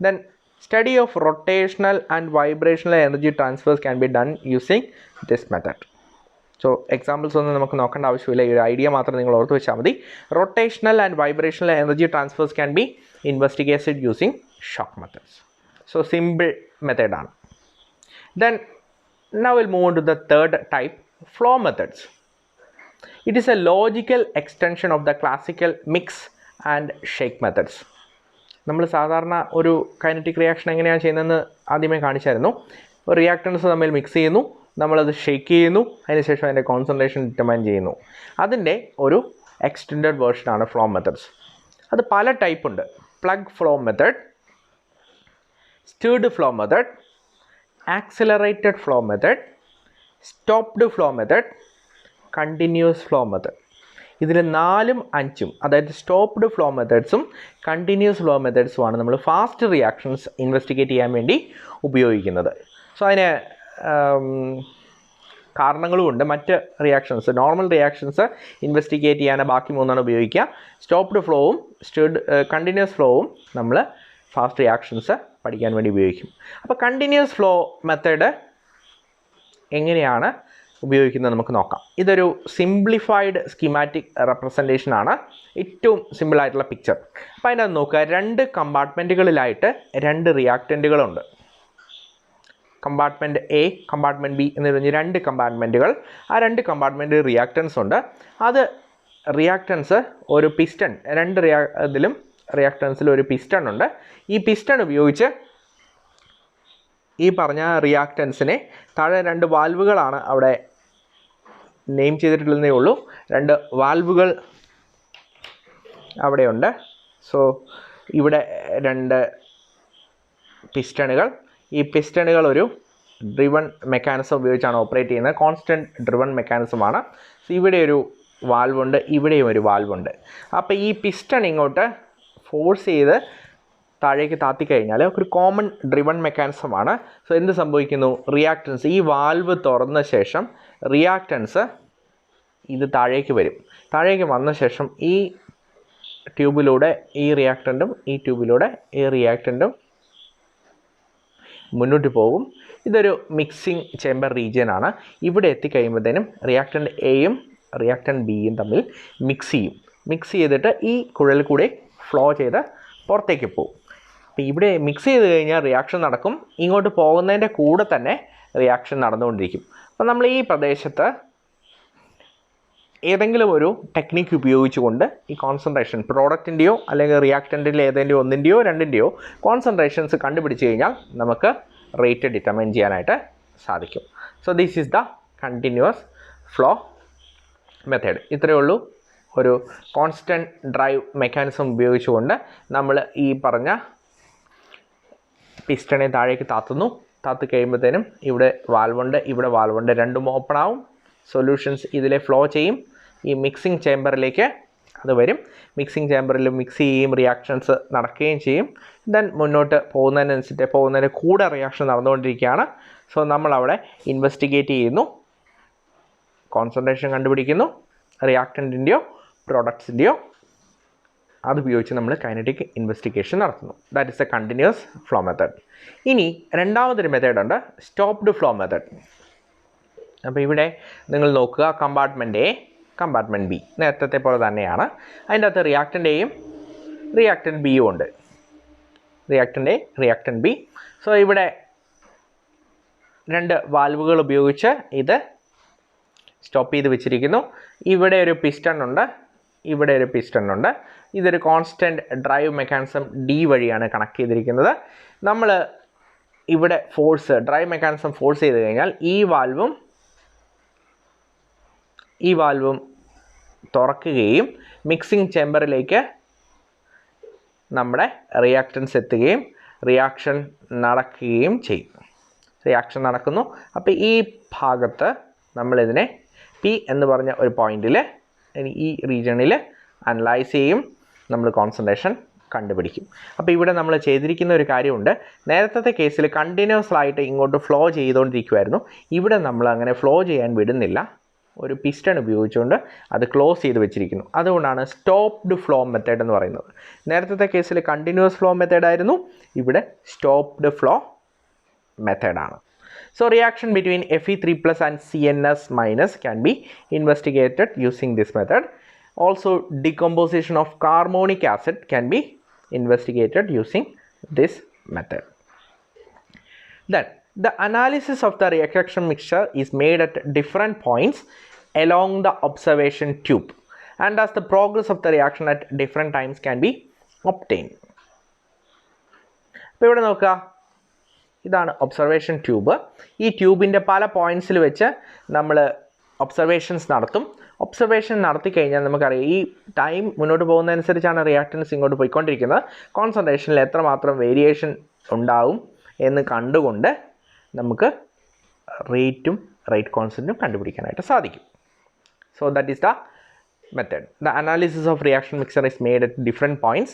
Then study of rotational and vibrational energy transfers can be done using this method. സോ എക്സാമ്പിൾസ് ഒന്നും നമുക്ക് നോക്കേണ്ട ആവശ്യമില്ല, ഈ ഒരു ഐഡിയ മാത്രം നിങ്ങൾ ഓർത്ത് വെച്ചാൽ മതി. Rotational and vibrational energy transfers can be investigated using shock methods. So simple method ആണ്. Then now we'll move on to the third type, flow methods. It is a logical extension of the classical mix and shake methods. നമ്മൾ സാധാരണ ഒരു kinetic reaction എങ്ങനെയാണ് ചെയ്യുന്നതെന്ന് ആദ്യമേ കാണിച്ചായിരുന്നു. ഒരു reactance തമ്മിൽ mix ചെയ്യുന്നു, നമ്മളത് ഷേക്ക് ചെയ്യുന്നു, അതിനുശേഷം അതിൻ്റെ കോൺസെൻട്രേഷൻ ഡിറ്റർമൈൻ ചെയ്യുന്നു. അതിൻ്റെ ഒരു എക്സ്റ്റെൻഡഡ് വേർഷനാണ് ഫ്ലോ മെത്തേഡ്സ്. അത് പല ടൈപ്പ് ഉണ്ട്. Plug flow method, stirred flow method, accelerated flow method, stopped flow method, continuous flow method. ഇതിൽ 4ഉം 5ഉം അതായത് സ്റ്റോപ്ഡ് ഫ്ലോ മെത്തേഡ്സും കണ്ടിന്യൂസ് ഫ്ലോ മെത്തേഡ്സുമാണ് നമ്മൾ ഫാസ്റ്റ് റിയാക്ഷൻസ് ഇൻവെസ്റ്റിഗേറ്റ് ചെയ്യാൻ വേണ്ടി ഉപയോഗിക്കുന്നത്. സോ അതിന് കാരണങ്ങളുമുണ്ട്. മറ്റ് റിയാക്ഷൻസ് നോർമൽ റിയാക്ഷൻസ് ഇൻവെസ്റ്റിഗേറ്റ് ചെയ്യാൻ ബാക്കി 3 ഉപയോഗിക്കുക. സ്റ്റോപ്ഡ് ഫ്ലോവും കണ്ടിന്യൂസ് ഫ്ലോവും നമ്മൾ ഫാസ്റ്റ് റിയാക്ഷൻസ് പഠിക്കാൻ വേണ്ടി ഉപയോഗിക്കും. അപ്പോൾ കണ്ടിന്യൂസ് ഫ്ലോ മെത്തേഡ് എങ്ങനെയാണ് ഉപയോഗിക്കുന്നത് നമുക്ക് നോക്കാം. ഇതൊരു സിംപ്ലിഫൈഡ് സ്കീമാറ്റിക് റെപ്രസെൻറ്റേഷൻ ആണ്, ഏറ്റവും സിമ്പിളായിട്ടുള്ള പിക്ചർ. അപ്പോൾ അതിനകത്ത് നോക്കുക, 2 കമ്പാർട്ട്മെൻറ്റുകളിലായിട്ട് 2 റിയാക്റ്റൻറ്റുകളുണ്ട്. കമ്പാർട്ട്മെൻറ്റ് എ, കമ്പാർട്ട്മെൻറ്റ് ബി എന്ന് പറഞ്ഞ് 2 കമ്പാർട്ട്മെൻറ്റുകൾ. ആ 2 കമ്പാർട്ട്മെൻറ്റ് റിയാക്റ്റൻസ് ഉണ്ട്. അത് റിയാക്റ്റൻസ് ഒരു പിസ്റ്റൺ, 2 റിയാക്റ്റൻസിൽ ഒരു പിസ്റ്റൺ ഉണ്ട്. ഈ പിസ്റ്റൺ ഉപയോഗിച്ച് ഈ പറഞ്ഞ റിയാക്റ്റൻസിനെ താഴെ 2 വാൽവുകളാണ് അവിടെ നെയിം ചെയ്തിട്ടുള്ളതേ ഉള്ളൂ. 2 വാൽവുകൾ അവിടെയുണ്ട്. സോ ഇവിടെ 2 പിസ്റ്റണുകൾ. ഈ പിസ്റ്റണുകൾ ഒരു ഡ്രിവൺ മെക്കാനിസം ഉപയോഗിച്ചാണ് ഓപ്പറേറ്റ് ചെയ്യുന്നത്. കോൺസ്റ്റൻറ്റ് ഡ്രിവൺ മെക്കാനിസമാണ്. സോ ഇവിടെ ഒരു വാൽവുണ്ട്, ഇവിടെയും ഒരു വാൽവുണ്ട്. അപ്പോൾ ഈ പിസ്റ്റൺ ഇങ്ങോട്ട് ഫോഴ്സ് ചെയ്ത് താഴേക്ക് താത്തിക്കഴിഞ്ഞാൽ ഒരു കോമൺ ഡ്രിവൺ മെക്കാനിസമാണ്. സോ എന്ത് സംഭവിക്കുന്നു, റിയാക്റ്റൻസ് ഈ വാൽവ് തുറന്ന ശേഷം റിയാക്റ്റൻസ് ഇത് താഴേക്ക് വരും. താഴേക്ക് വന്ന ശേഷം ഈ ട്യൂബിലൂടെ ഈ റിയാക്റ്റൻറ്റും ഈ ട്യൂബിലൂടെ ഈ റിയാക്റ്റൻറ്റും മുന്നോട്ട് പോകും. ഇതൊരു മിക്സിംഗ് ചേമ്പർ റീജിയനാണ്. ഇവിടെ എത്തിക്കഴിയുമ്പോഴത്തേനും റിയാക്റ്റൻറ്റ് എയും റിയാക്റ്റൻറ്റ് ബിയും തമ്മിൽ മിക്സ് ചെയ്തിട്ട് ഈ കുഴൽ കൂടെ ഫ്ലോ ചെയ്ത് പുറത്തേക്ക് പോകും. അപ്പോൾ ഇവിടെ മിക്സ് ചെയ്ത് കഴിഞ്ഞാൽ റിയാക്ഷൻ നടക്കും. ഇങ്ങോട്ട് പോകുന്നതിൻ്റെ കൂടെ തന്നെ റിയാക്ഷൻ നടന്നുകൊണ്ടിരിക്കും. അപ്പോൾ നമ്മൾ ഈ പ്രദേശത്ത് ഏതെങ്കിലും ഒരു ടെക്നിക്ക് ഉപയോഗിച്ചുകൊണ്ട് ഈ കോൺസെൻട്രേഷൻ പ്രോഡക്റ്റിൻ്റെയോ അല്ലെങ്കിൽ റിയാക്റ്റൻറ്റിൽ ഏതെങ്കിലും ഒന്നിൻ്റെയോ രണ്ടിൻ്റെയോ കോൺസെൻട്രേഷൻസ് കണ്ടുപിടിച്ച് കഴിഞ്ഞാൽ നമുക്ക് റേറ്റ് ഡിറ്റർമൈൻ ചെയ്യാനായിട്ട് സാധിക്കും. So this is the continuous flow method. ഇത്രയേ ഉള്ളൂ. ഒരു കോൺസ്റ്റൻറ്റ് ഡ്രൈവ് മെക്കാനിസം ഉപയോഗിച്ചുകൊണ്ട് നമ്മൾ ഈ പറഞ്ഞ പിസ്റ്റണെ താഴേക്ക് താത്തി കഴിയുമ്പോഴത്തേനും ഇവിടെ വാൽവുണ്ട്, ഇവിടെ വാൽവുണ്ട്, രണ്ടും ഓപ്പൺ ആവും. സൊല്യൂഷൻസ് ഇതിലെ ഫ്ലോ ചെയ്യും. ഈ മിക്സിംഗ് ചേമ്പറിലേക്ക് അത് വരും. മിക്സിംഗ് ചേമ്പറിൽ മിക്സ് ചെയ്യുകയും റിയാക്ഷൻസ് നടക്കുകയും ചെയ്യും. ദെൻ മുന്നോട്ട് പോകുന്നതിന് കൂടെ റിയാക്ഷൻ നടന്നുകൊണ്ടിരിക്കുകയാണ്. സോ നമ്മളവിടെ ഇൻവെസ്റ്റിഗേറ്റ് ചെയ്യുന്നു, കോൺസെൻട്രേഷൻ കണ്ടുപിടിക്കുന്നു, റിയാക്റ്റൻറ്റിൻ്റെയോ പ്രോഡക്ട്സിൻ്റെയോ അതുപയോഗിച്ച് നമ്മൾ കൈനറ്റിക് ഇൻവെസ്റ്റിഗേഷൻ നടത്തുന്നു. That is A continuous flow method. ഇനി രണ്ടാമതൊരു മെത്തേഡുണ്ട്, സ്റ്റോപ്ഡ് ഫ്ലോ മെത്തേഡ്. അപ്പോൾ ഇവിടെ നിങ്ങൾ നോക്കുക, കമ്പാർട്ട്മെൻറ്റ് എ, കമ്പാർട്ട്മെൻറ്റ് ബി നേരത്തെ പോലെ തന്നെയാണ്. അതിൻ്റെ അകത്ത് റിയാക്റ്റൻ്റ് എയും റിയാക്റ്റൻ്റ് ബിയും ഉണ്ട്. Reactant A, reactant B. So ഇവിടെ 2 വാൽവുകൾ ഉപയോഗിച്ച് ഇത് സ്റ്റോപ്പ് ചെയ്ത് വെച്ചിരിക്കുന്നു. ഇവിടെ ഒരു പിസ്റ്റൺ ഉണ്ട്, ഇവിടെ ഒരു പിസ്റ്റൺ ഉണ്ട്. ഇതൊരു കോൺസ്റ്റൻറ്റ് ഡ്രൈവ് മെക്കാനിസം ഡി വഴിയാണ് കണക്ട് ചെയ്തിരിക്കുന്നത്. നമ്മൾ ഇവിടെ ഡ്രൈവ് മെക്കാനിസം ഫോഴ്സ് ചെയ്ത് കഴിഞ്ഞാൽ ഈ വാൽവും തുറക്കുകയും മിക്സിംഗ് ചേമ്പറിലേക്ക് നമ്മുടെ റിയാക്റ്റൻസ് എത്തുകയും റിയാക്ഷൻ നടക്കുകയും ചെയ്യും. റിയാക്ഷൻ നടക്കുന്നു. അപ്പോൾ ഈ ഭാഗത്ത് നമ്മളിതിനെ പി എന്ന് പറഞ്ഞ ഒരു പോയിന്റിൽ ഈ റീജിയണിൽ അനലൈസ് ചെയ്യും, നമ്മൾ കോൺസെൻട്രേഷൻ കണ്ടുപിടിക്കും. അപ്പോൾ ഇവിടെ നമ്മൾ ചെയ്തിരിക്കുന്ന ഒരു കാര്യമുണ്ട്. നേരത്തെ കേസിൽ കണ്ടിന്യൂസ് ആയിട്ട് ഇങ്ങോട്ട് ഫ്ലോ ചെയ്തുകൊണ്ടിരിക്കുമായിരുന്നു. ഇവിടെ നമ്മൾ അങ്ങനെ ഫ്ലോ ചെയ്യാൻ വിടുന്നില്ല. ഒരു പിസ്റ്റൺ ഉപയോഗിച്ചുകൊണ്ട് അത് ക്ലോസ് ചെയ്ത് വെച്ചിരിക്കുന്നു. അതുകൊണ്ടാണ് സ്റ്റോപ്ഡ് ഫ്ലോ മെത്തേഡ് എന്ന് പറയുന്നത്. നേരത്തെ കേസിൽ കണ്ടിന്യൂസ് ഫ്ലോ മെത്തേഡായിരുന്നു, ഇവിടെ സ്റ്റോപ്ഡ് ഫ്ലോ മെത്തേഡാണ്. So reaction between Fe3+ and CnS- can be investigated using this method. Also decomposition of carbonic acid can be investigated using this method. Then the analysis of the reaction mixture is made at different points along the observation tube, and as the progress of the reaction at different times can be obtained. ഇപ്പോൾ ഇവിടെ നോക്കുക, ഇതാണ് observation tube. ഈ ട്യൂബിൻ്റെ പല പോയിൻറ്റ്സിൽ വെച്ച് നമ്മൾ observations നടത്തും. Observation നടത്തി കഴിഞ്ഞാൽ നമുക്കറിയാം ഈ ടൈം മുന്നോട്ട് പോകുന്നതനുസരിച്ചാണ് റിയാക്റ്റൻസ് ഇങ്ങോട്ട് പോയിക്കൊണ്ടിരിക്കുന്നത്. കോൺസെൻട്രേഷനിൽ എത്രമാത്രം വേരിയേഷൻ ഉണ്ടാവും എന്ന് കണ്ടുകൊണ്ട് നമുക്ക് റേറ്റ് കോൺസ്റ്റൻറ്റും കണ്ടുപിടിക്കാനായിട്ട് സാധിക്കും. So that is the method. The analysis of reaction mixture is made at different points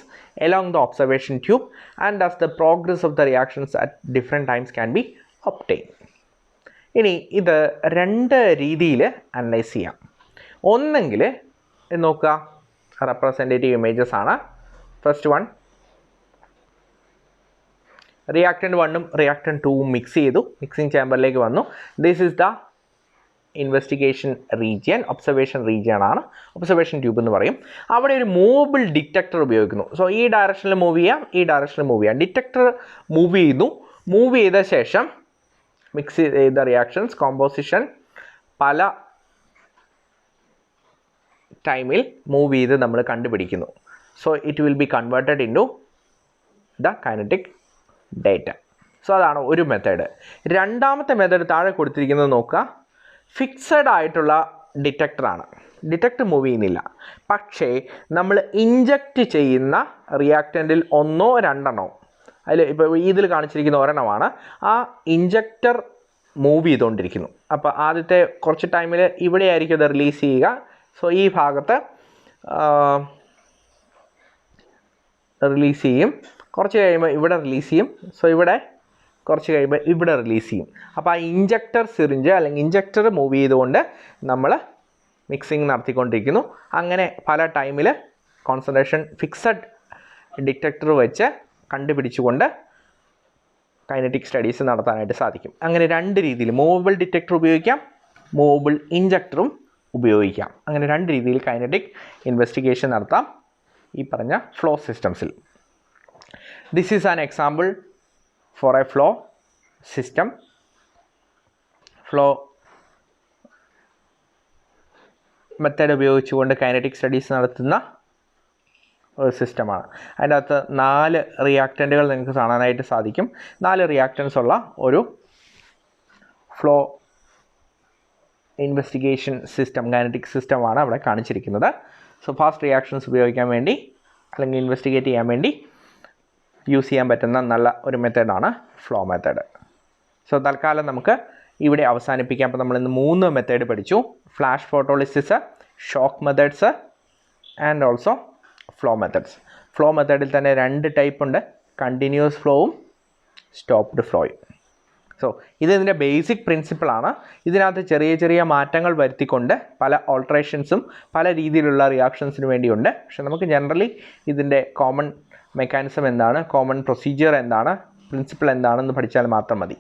along the observation tube, and thus the progress of the reactions at different times can be obtained. ഇനി ഇത് രണ്ട് രീതിയിൽ analyse ചെയ്യാം. ഒന്നെങ്കിൽ നോക്കുക, representative images ആണ്. First one, reactant 1ഉം reactant 2ഉം മിക്സ് ചെയ്തു, മിക്സിംഗ് ചേമ്പറിലേക്ക് വന്നു. This is the investigation region, observation region ആണ്, ഒബ്സർവേഷൻ ട്യൂബ് എന്ന് പറയും. അവിടെ ഒരു മൂവബിൾ ഡിറ്റക്ടർ ഉപയോഗിക്കുന്നു. സോ ഈ ഡയറക്ഷനിൽ മൂവ് ചെയ്യാം, ഈ ഡയറക്ഷനിൽ മൂവ് ചെയ്യാം. ഡിറ്റക്ടർ മൂവ് ചെയ്യുന്നു. മൂവ് ചെയ്ത ശേഷം മിക്സ് ചെയ്ത റിയാക്ഷൻസ് കോമ്പോസിഷൻ പല ടൈമിൽ മൂവ് ചെയ്ത് നമ്മൾ കണ്ടുപിടിക്കുന്നു. So it will be converted into the kinetic data. So അതാണ് ഒരു മെത്തേഡ്. രണ്ടാമത്തെ മെത്തേഡ് താഴെ കൊടുത്തിരിക്കുന്നത് നോക്കുക. ഫിക്സഡ് ആയിട്ടുള്ള ഡിറ്റക്ടറാണ്, ഡിറ്റക്ടർ മൂവ് ചെയ്യുന്നില്ല. പക്ഷേ നമ്മൾ ഇഞ്ചക്റ്റ് ചെയ്യുന്ന റിയാക്റ്റൻറ്റിൽ ഒന്നോ രണ്ടെണ്ണോ, അതിൽ ഇപ്പോൾ ഇതിൽ കാണിച്ചിരിക്കുന്ന ഒരെണ്ണമാണ്, ആ ഇഞ്ചക്ടർ മൂവ് ചെയ്തുകൊണ്ടിരിക്കുന്നു. അപ്പോൾ ആദ്യത്തെ കുറച്ച് ടൈമിൽ ഇവിടെ ആയിരിക്കും അത് റിലീസ് ചെയ്യുക. സോ ഈ ഭാഗത്ത് റിലീസ് ചെയ്യും, കുറച്ച് കഴിയുമ്പോൾ ഇവിടെ റിലീസ് ചെയ്യും. സോ ഇവിടെ കുറച്ച് കഴിയുമ്പോൾ ഇവിടെ റിലീസ് ചെയ്യും. അപ്പോൾ ആ ഇഞ്ചക്ടർ സിറിഞ്ച് അല്ലെങ്കിൽ ഇഞ്ചക്ടർ മൂവ് ചെയ്തുകൊണ്ട് നമ്മൾ മിക്സിങ് നടത്തിക്കൊണ്ടിരിക്കുന്നു. അങ്ങനെ പല ടൈമിൽ കോൺസെൻട്രേഷൻ ഫിക്സഡ് ഡിറ്റക്ടർ വെച്ച് കണ്ടുപിടിച്ചുകൊണ്ട് കൈനറ്റിക് സ്റ്റഡീസ് നടത്താനായിട്ട് സാധിക്കും. അങ്ങനെ രണ്ട് രീതിയിൽ മൂവബിൾ ഡിറ്റക്ടർ ഉപയോഗിക്കാം, മൂവബിൾ ഇഞ്ചക്ടറും ഉപയോഗിക്കാം. അങ്ങനെ രണ്ട് രീതിയിൽ കൈനറ്റിക് ഇൻവെസ്റ്റിഗേഷൻ നടത്താം ഈ പറഞ്ഞ ഫ്ലോ സിസ്റ്റംസിൽ. This is an example for a flow system. Flow method ഉപയോഗിച്ചുകൊണ്ട് കൈനറ്റിക് സ്റ്റഡീസ് നടത്തുന്ന ഒരു സിസ്റ്റമാണ്. അതിൻ്റെ അകത്ത് 4 റിയാക്റ്റൻറ്റുകൾ നിങ്ങൾക്ക് കാണാനായിട്ട് സാധിക്കും. 4 റിയാക്റ്റൻസ് ഉള്ള ഒരു ഫ്ലോ ഇൻവെസ്റ്റിഗേഷൻ സിസ്റ്റം, കൈനറ്റിക് സിസ്റ്റമാണ് അവിടെ കാണിച്ചിരിക്കുന്നത്. സോ ഫാസ്റ്റ് റിയാക്ഷൻസ് ഉപയോഗിക്കാൻ വേണ്ടി അല്ലെങ്കിൽ ഇൻവെസ്റ്റിഗേറ്റ് ചെയ്യാൻ വേണ്ടി യൂസ് ചെയ്യാൻ പറ്റുന്ന നല്ല ഒരു മെത്തേഡാണ് ഫ്ലോ മെത്തേഡ്. സോ തൽക്കാലം നമുക്ക് ഇവിടെ അവസാനിപ്പിക്കാം. അപ്പോൾ നമ്മൾ ഇന്ന് 3 മെത്തേഡ് പഠിച്ചു. Flash photolysis, shock methods and also flow methods. Flow മെത്തേഡിൽ തന്നെ 2 ടൈപ്പ് ഉണ്ട്, കണ്ടിന്യൂസ് ഫ്ലോവും സ്റ്റോപ്ഡ് ഫ്ലോയും. സോ ഇതിൻ്റെ ബേസിക് പ്രിൻസിപ്പിളാണ്. ഇതിനകത്ത് ചെറിയ ചെറിയ മാറ്റങ്ങൾ വരുത്തിക്കൊണ്ട് പല ഓൾട്ടറേഷൻസും പല രീതിയിലുള്ള റിയാക്ഷൻസിന് വേണ്ടിയുണ്ട്. പക്ഷെ നമുക്ക് ജനറലി ഇതിൻ്റെ കോമൺ മെക്കാനിസം എന്താണ്, കോമൺ പ്രൊസീജിയർ എന്താണ്, പ്രിൻസിപ്പിൾ എന്താണെന്ന് പഠിച്ചാൽ മാത്രം മതി.